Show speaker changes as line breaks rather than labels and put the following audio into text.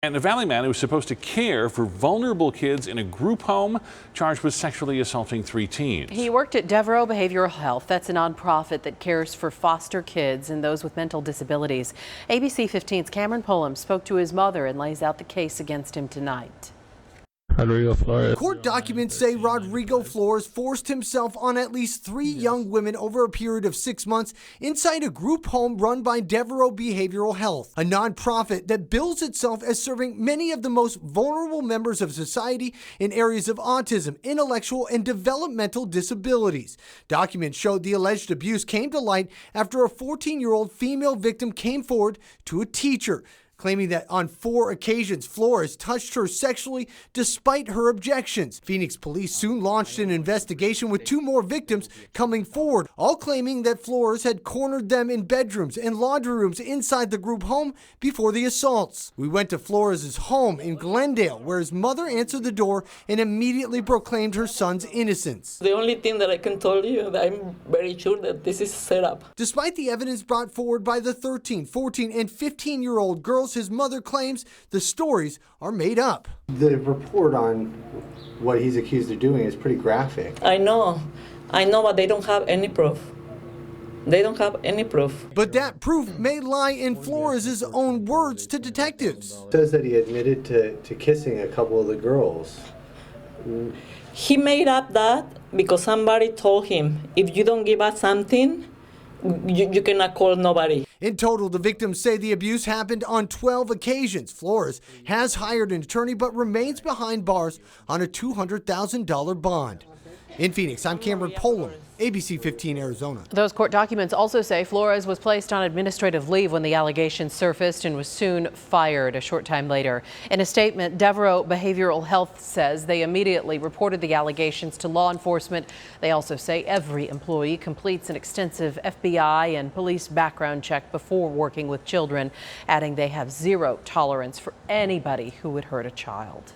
And a Valley man who was supposed to care for vulnerable kids in a group home charged with sexually assaulting 3 teens.
He worked at Devereaux Behavioral Health. That's a nonprofit that cares for foster kids and those with mental disabilities. ABC 15's Cameron Pullum spoke to his mother and lays out the case against him tonight.
Rodrigo Flores.
Court documents say Rodrigo Flores forced himself on at least 3 young women over a period of 6 months inside a group home run by Devereaux Behavioral Health, a nonprofit that bills itself as serving many of the most vulnerable members of society in areas of autism, intellectual, and developmental disabilities. Documents showed the alleged abuse came to light after a 14-year-old female victim came forward to a teacher, claiming that on 4 occasions Flores touched her sexually despite her objections. Phoenix police soon launched an investigation with 2 more victims coming forward, all claiming that Flores had cornered them in bedrooms and laundry rooms inside the group home before the assaults. We went to Flores' home in Glendale, where his mother answered the door and immediately proclaimed her son's innocence.
The only thing that I can tell you that I'm very sure that this is set up.
Despite the evidence brought forward by the 13, 14, and 15-year-old girls, his mother claims the stories are made up.
The report on what he's accused of doing is pretty graphic.
I know, but they don't have any proof. They don't have any proof.
But that proof may lie in Flores' own words to detectives.
It says that he admitted to kissing a couple of the girls.
He made up that because somebody told him, if you don't give us something, you cannot call nobody.
In total, the victims say the abuse happened on 12 occasions. Flores has hired an attorney but remains behind bars on a $200,000 bond. In Phoenix, I'm Cameron Pullum, ABC 15 Arizona.
Those court documents also say Flores was placed on administrative leave when the allegations surfaced and was soon fired a short time later. In a statement, Devereaux Behavioral Health says they immediately reported the allegations to law enforcement. They also say every employee completes an extensive FBI and police background check before working with children, adding they have zero tolerance for anybody who would hurt a child.